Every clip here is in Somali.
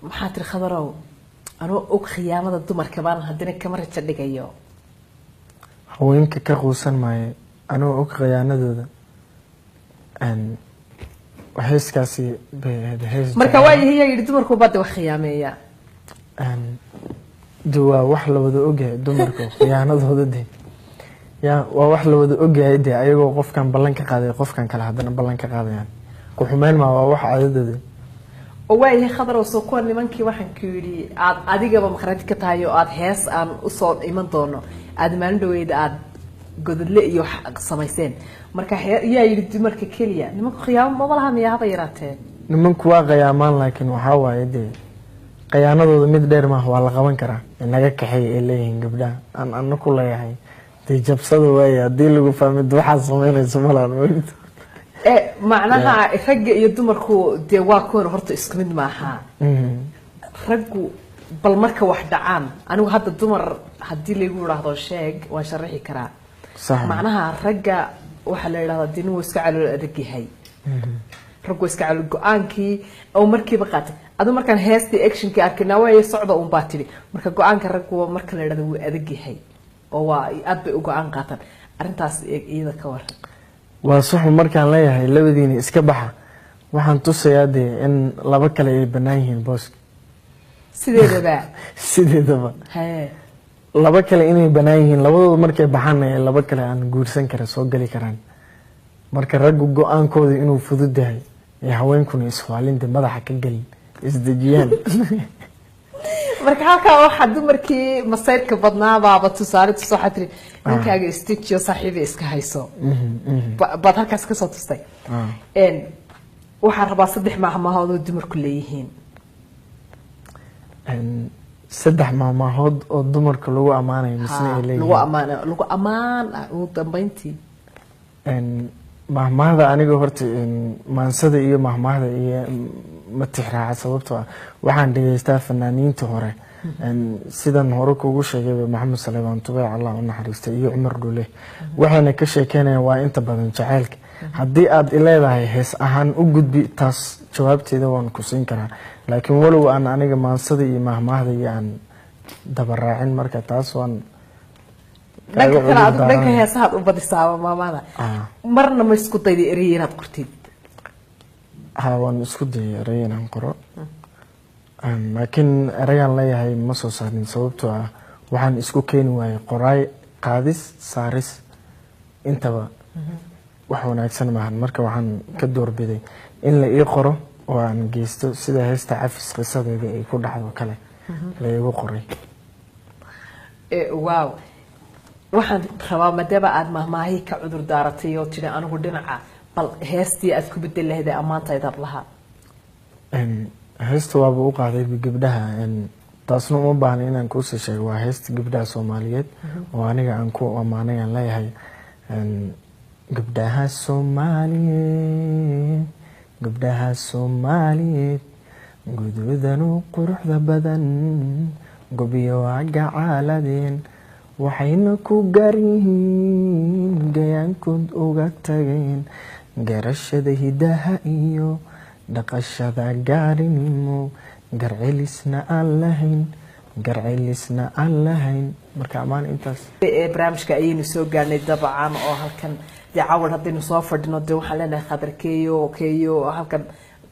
محاتر خضراو أنا أوك خيامة الدمر كمان هدينا كمرة تدقيو haweenka ka quusan maayo anuu og khiyaanadooda heeskaasi marka waa yahay yiri dumarku baad wax khiyaameeya duwa wax la wada ogyahay dumarku khiyaanadooda de ya waa wax la wada ogyahay de ayagoo qofkan ballan ka qaaday qofkan kale hadana ballan ka qaadayaan ku xumeyn ma waa wax caadadooda oo waa yahay khadar oo soo koon nimankii waxaan ku yiri aad adigaba maqrad ka tahay oo aad hees aan u soo iman doono aad maalin dhaweyd aad godadle iyo samayseen marka yaa yiri dumarka kaliya nimanku khiyaamo ma laha miyaaba yaraatee nimanku waa khiyaamaan laakiin waxa waaye de khiyaanadooda mid dheer ma waa la qaban karaa inaga kaxay ee leeyihiin gabdhaha aan anaku leeyahay de jabsada waaya hadii lagu fahmo waxa sameynayso malaan wayt macnaha ragga iyo dumarku de waa koor horta isku mid maaha raggu bal marka wax dhacaan anigu hadda dumar hadii lagu yiraahdo sheeg waa sharaxi karaa macnaha ragga waxa la yiraahdaa dinu iska calool adag yahay raggu iska calool go'aankii oo markiiba qaatay adu markan heestii actionkii arkina way socdo un baatiri marka go'aanka raggu marka la yiraahdo wuu adag yahay oo waa aad bay u go'aan qaataan arintaas iyada ka war waa sax markaan leeyahay labadiina iska baxa waxaan tusayaa in laba kale ay banaan yihiin boos sideedaba laba kale inay banaan yihiin labadooda markay baxaan laba kale aan guursan kara soo gali karaan marka raggu go'aankooda inuu fudud yahay ee haweenkuna iswaalinta madaxa ka galin isdajiyaan marka halka waxa dumarkii masayrka badnaa baaba tusaale soo xatri ninkaaga istijiyo saaxiibi iska hayso baad halkaas ka soo tustay waxa rabaa saddex maahmahood oo dumarku leeyihiin saddex maahmahood oo dumarka lagu amaanayo misna ay leeyihiin lagu amaan oo dambeyntii mahmaahda aniga horta maansada iyo mahmaahda iyo matixraaca sababtoo ah waxaan dhageystaa fanaaniinta hore sidan hore kugu sheegay Maxamed Salmaan Tubay Allah u naxariisto iyo Umar Dhule waxaana ka sheekeynayaan waa inta badan jacaylka haddii aad ileedahay hees ahaan u gudbi taas jawaabteeda waan ku siin karaa laakiin walow aan aniga maansada iyo mahmaahda iyo aan dabaraacin marka taas waan dhanka heesaha u badisaa maamada marna ma isku dayday erey inaad qortid waan isku dayay erey inaan qoro laakiin ereygan leeyahay ma soo saarin sababtoo ah waxaan isku keeni waayay qoraay qaadis saaris intaba wax wanaagsan maahan marka waxaan ka doorbiday in la ii qoro oo aan geysto sida heesta cafis qisadeeda ay ku dhacdo kale la igu qoray wow waxaan rabaa madaba aad mahmaahi ka cudur daaratay oo tiri anigu dhinaca bal heestii aad ku bedel lahayd amaantayda laha heesta waaba u qaaday gabdhaha taasna uma baahna inaan ku soo sheego waa heesta gabdhaha Soomaaliyeed oo aniga aan ku amaanay aan leeyahay gabdhaha Soomaaliyeed gududanu quruxda badan gobiyo gacaaladeen waxayna ku gaarihiin gayaankood uga tageen garashada hidaha iyo dhaqashada gaarinimo garcelisna aan lahayn marka amaan intaas barnaamijka ayaynu soo gaarnay dabcan oo halkan cawar haddaynu soo fadhino de waxaan leenahay khadarkeeyo halkan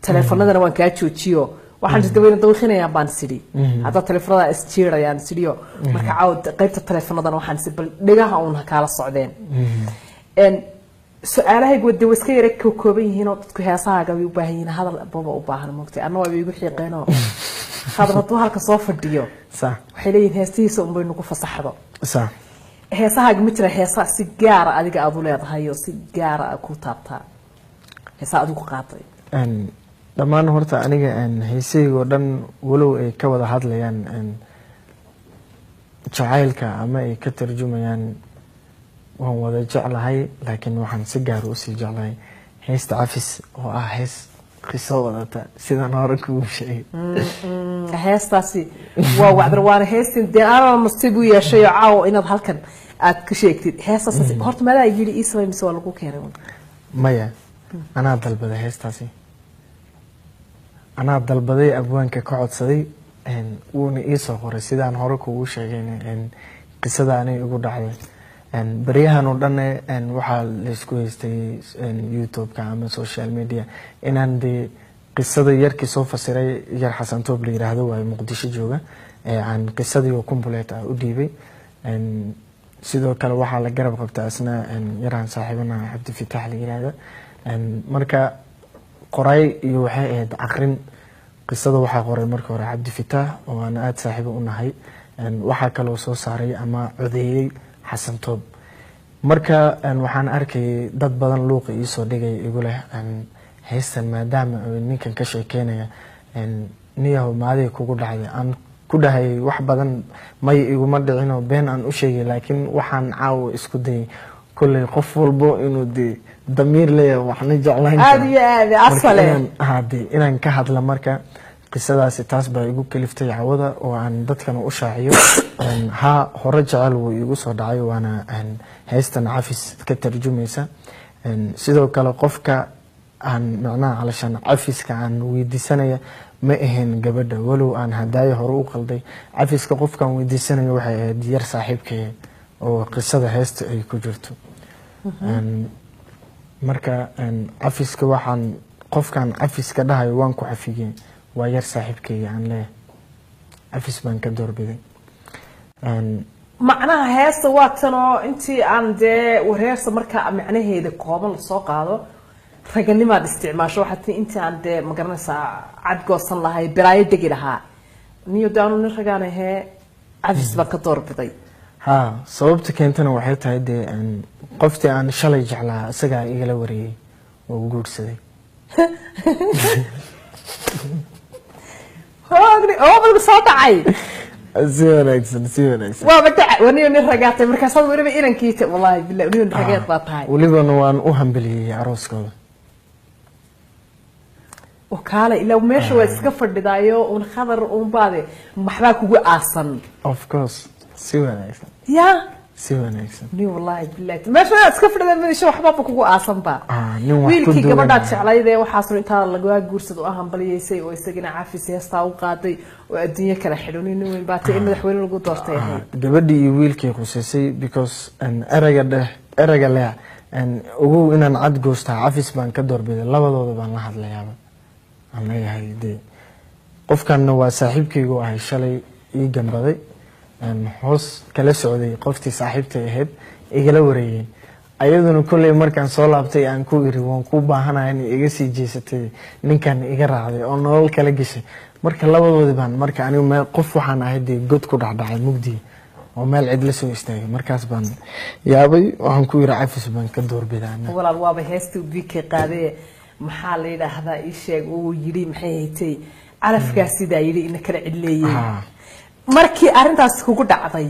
teleefanadana waan kaa joojiyo waxaan dadweyne dawqinayaa baan sidii hadda teleefanada isjiirayaan sidiyo marka caawd qaybta teleefanadana waxaan si bal dhigaha uun kala socdeen su'aalahaygu wada iska yara kooban yihiin oo dadku heesahaaga way u baahan yihiin hadal baba u baahan moogtay anna way igu xiiqeenoo khadar hadduu halka soo fadhiyo waxay leeyihiin heestihiisa un bay nagu fasaxdo heesahaaga ma jira heesaa si gaara adiga aad u leedahay oo si gaara ku taabtaa heesaa adigu qaaday dhammaan horta aniga heesayga oo dhan walow ay ka wada hadlayaan jacaylka ama ay ka tarjumayaan waan wada jeclahay laakiin waxaan si gaar u sii jeclahay heesta cafis oo ah hees qiso wadata sidaan hore kugu sheegay heestaasi waa wacdar waana heestin dee ana nasiib u yeeshay oo caawo inaad halkan aad ka sheegtid heestaasi horta madaa yiri ii samay mise waa lagu keenay maya anaa dalbada heestaasi anaa dalbaday abwaanka ka codsaday wuuna ii soo qoray sidaan hore kugu sheegayna qisada anay igu dhacday baryahan oo dhan waxaa laysku haystay youtube-ka ama social media inaan dee qisada yarkii soo fasiray yar xasan toob la yiraahdo waayo muqdisho jooga aan qisadii oo kumbuleet ah u dhiibay sidoo kale waxaa la garab qabtaa isna yaraan saaxiibana cabdifitaax la yiraahdo marka qoray iyo waxay ahayd aqrin qisada waxaa qoray marka hore cabdifitaax oo aan aad saaxiibo u nahay waxaa kaloo soo saaray ama codeeyey xasan toob marka waxaan arkayay dad badan luuqa ii soo dhigay igu leh heystan maadaama ninkan ka sheekeynaya niyahow maaday kugu dhacday aan ku dhahay wax badan may iguma dhicinoo been aan u sheegay laakiin waxaan caawa isku dayay kolley qof walbo inuu dee damiir leeyahay waxna jeclaan aad iyo aad asale inaan ka hadla marka qisadaasi taas baa igu kaliftay cawada oo aan dadkan u shaaciyo ha hore jecel wuu igu soo dhacay waana heystan cafis ka tarjumaysa sidoo kale qofka aan macnaha calashan cafiska aan weydiisanaya ma ahayn gabadha walow aan hadaayo hore u qalday cafiska qofkaan weydiisanayo waxay ahayd yar saaxiibkay oo qisada heesta ay ku jirto marka cafiska waxaan qofkaan cafiska dhahayo waan ku cafiyey waa yar saaxiibkayga aan leeyahay cafis baan ka doorbiday macnaha heesta waa tan oo intii aan dee wareersa markaa macnaheeda kooban lasoo qaado raganimaad isticmaasho waxaad tii intii aan dee magaranaysaa cad goosan lahay balaayo degi lahaa niyo daanu nin ragaan ahee cafis baan ka doorbiday ha sababta keentana waxay tahay dee qoftii aan shalay jeclaa isagaa igala wareeyey oo guursaday oo soo dhacay si wanaagsan waa badacay waniyo nin ragaatay markaasaad weliba inankiita wallahi billahi waniyo nin ragaad baa tahay welibana waan u hambaliyey arooskooda وكاله إلا وماشي واسكا فردايو ونخبر ونبادي محباك وقاسن of course سوى نايسن يا سوى نايسن ني والله بالله ماشي واسكا فردايو من شو محبابك وقاسن با ويلكي قبل شعلي ذي وحاصل انت لقوا قرصد واهم بليسي ويستقنا عافي سياستا وقاضي والدنيا كلا حلوني نوين باتي إن مدحوين لقوا دورتي قبل ويلكي خصيصي because ان ارجع لا ان وهو ان عاد جوستا عافيس بان كدور بيد لبدود بان لحد ليابا aan leeyahay dee qofkanna waa saaxiibkaygu ahay shalay ii gambaday hoos kala socday qoftii saaxiibtay ahayd igala wareeyay ayaduna kolley markaan soo laabtay aan ku iri waan ku baahanahay in iga sii jeesatay ninkan iga raacday oo nolol kala gashay marka labadoodii baan marka anigu meel qof waxaan ahay dee god ku dhacdhacay mugdi oo meel cid la soo istaagay markaas baan yaabay waxaan ku iri cafis baan ka doorbidaa walaal waaba heestii bika qaaday maxaa la yiraahdaa ii sheeg oo yiri maxay haytay calafka sida yiri in kala cidleeyay markii arintaas kugu dhacday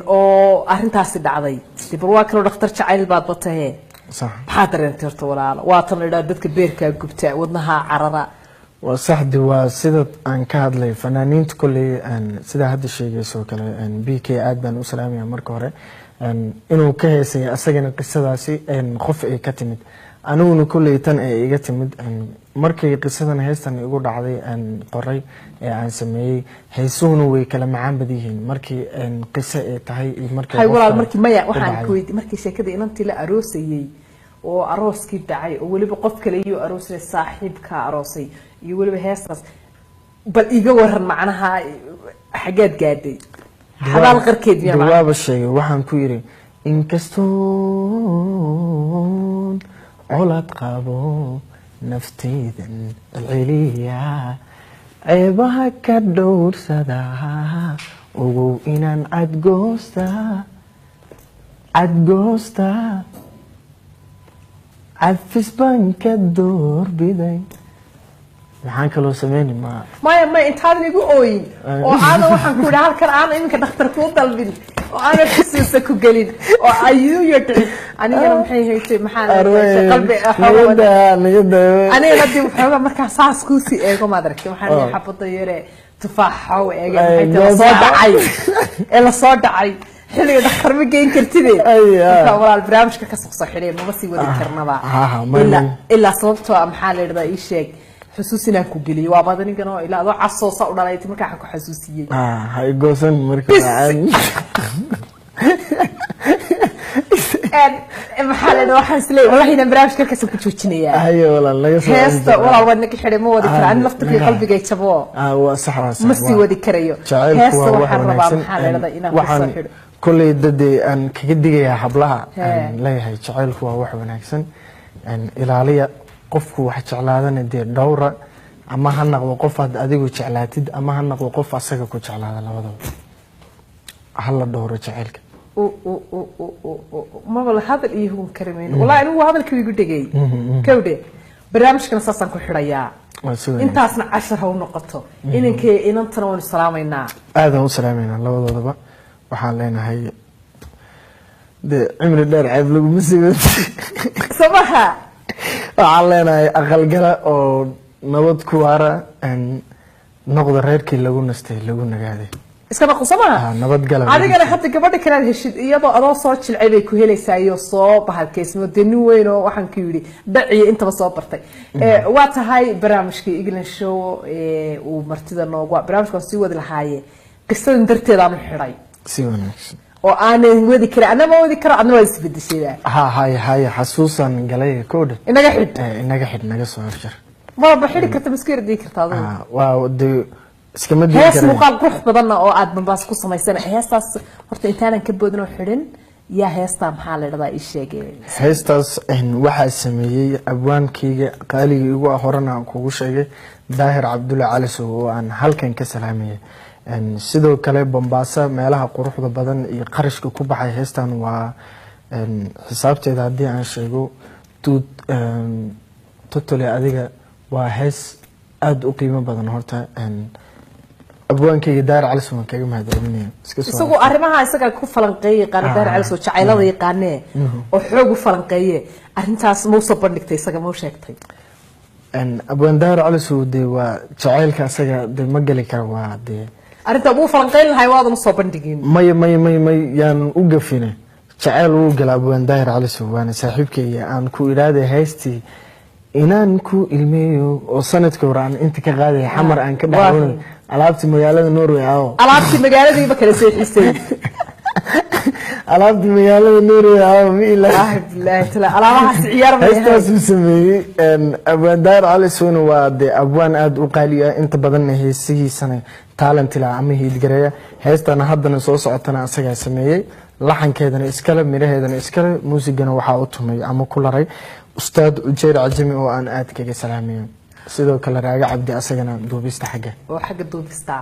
oo arintaas dhacday dib waa kala dhakhtar jacayl baad batay صح maxaa dareentay horta walaal waa tan la yiraahdo dadka beerka gubta wadnaha carara waa saxdi waa sida aan ka hadlay fanaaniinta kulli sida hadda sheegayso kale BK aad baan u salaamayaa marka hore inuu ka heesay asagana qisadaasi qof ay ka timid aniguna kulley tan ay iga timid markii qisadan heestan igu dhacday qoray ee aan sameeyay heesuhuna way kala macaan bad yihiin markii qiso ay tahay markii hay walaal markii maya waxaan ku weydiiyay markii sheekada inantii la aroosayay oo arooskii dhacay oo waliba qof kale iyo aroosay saaxiibka aroosay iyo waliba heestaas bal iga waran macnaha xageed gaadhay xabaal qarkeed yaa jawaab sheegay waxaan ku yiri inkastoo عولاد قابو نفتيذن العليا عيبها كدور سداها وقو إنان عدقوستا عفس بان كدور بيدين maxaan kaloo sameeyay ma intaad igu ooyin oo aan waxaan ku dhaal kar aan iminka dhakhtarku u dalbin oo aan xisiisa ku galin oo ayu yidhi aniga maxay haytay maxaan qalbi xawada aniga dib xooga marka saas ku si eego ma darkay waxaan xabada yare tufaaxa oo eega maxay soo dhacay la soo dhacay xilliga dhakhtar ma geyn kartidee walaal barnaamijka ka soo xidhay ma sii wadi karnaba illa sababtoo maxaa la yiraahdaa ii sheeg xusuusinaa ku geliyay waa badanigana ilaa adoo casoosa u dhalayd markaa ku xasuusiyay hay goosan markaa maxaa leedahay waxaan isleeyahay wallahi inaan barnaamijka ka soo joojinayaa hayo walaal laga soo heesta walaal wadna ka xidhay ma wadi karo aan laftirkii qalbigay jabo waa sax ma sii wadi karayo heesta waxaan rabaa maxaa leedahay inaan ku soo xidho kulay dadii aan kaga digayaa hablaha leeyahay jacaylku waa wax wanaagsan ilaaliya qofku wax jeclaadana dee dhowra ama ha noqdo qof aad adigu jeclaatid ama ha noqdo qof asaga ku jeclaada labadaba hala dhowro jacaylka ما والله هذا اللي هو كريمين والله أنا هو هذا اللي يقول دقي كودة برنامج كنا أساسا كحرية أنت أصلا 10 ونقطة إنك إن أنت نقول السلامينا هذا هو سلامينا الله ضبط وحالينا هي ده عمر الدار عيب لو مسيبت صباحا وحالينا أقل قلا أو نبض كوارا أن نقدر غير كي لو نستهل لو نقعد iskaba qosama nabad galab adigana hadda gabadha kale heshid iyadoo adoo soo jilcay bay ku helaysaa iyo soo bahalkeysmo deni weyn oo waxaan ku yiri dhaciyo intaba soo bartay waa tahay barnaamijkii England show uu martida noogu barnaamijka sii wadi lahaaye qisadan darteeda aan xiray si wanaagsan oo aan wadi kara anama wadi kara adna waa isbedeshay hay xasuusan galay koodh inaga xid naga soo afjar ma baxiri karta maskiirdi kartaa waa de iskama diin karo muuqaal qurux badan oo aad banbaas ku samaysan heestaas horta intaanan ka boodin oo xirin yaa heesta maxaa la dhadaa ii sheegay heestaas waxa sameeyay abwaankayga qaaliga igu horana kugu sheegay daahir cabdulla cali oo aan halkan ka salaamay sidoo kale Bombaasa meelaha quruxda badan iyo qarashka ku baxay heestan waa xisaabteeda hadii aan sheego totally adiga waa hees aad u qiimo badan horta abwaankayga daar cali soo kaga mahadcelinaya isagu arrimaha isaga ku falanqeeyay qaar cali soo jacaylada yaqaanee oo xoog u falanqeeyay arintaas ma soo bandhigtay isaga ma sheegtay abwaan daar cali soo waa jacaylka isaga ma gali karo waa arinta uu falanqeyn lahay waad ma soo bandhigin may yaan u gafine jacayl uu galaa abwaan daar cali soo waana saaxiibkayga aan ku ilaaday heystii inaan ku ilmeeyo oo sanadka hore aan inta ka qaaday xamar aan ka dhaxawno alaabti magaalada Norway alaabti magaalada ba kala seexisay alaabti magaalada Norway mi ilaahi billahi tala alaabaha ciyaar ma heestaas sameeyay abwaan daar cali soo waa de abwaan aad u qaaliya inta badan heesihiisana talent la ama hiidgareeya heestana haddana soo socotana asaga sameeyay laxankeedana iskala miraheedana iskala muusigana waxa uu tumay ama ku laray ustaad ujeer cajami oo aan aad kaga salaamayo sidoo kale raaga cabdi asagana duubista xagga oo xagga duubista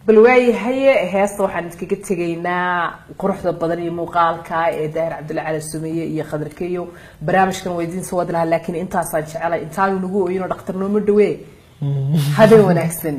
bal waayahay heesta waxaan iskaga tageynaa quruxda badan iyo muuqaalka ee daahir cabdulla cali sumeeye iyo khadarkeeyo barnaamijkan weydiin soo wadi lahaa laakiin intaas aan jecelahay intaan nagu ooyino dhaqtar noo ma dhawee habeen wanaagsan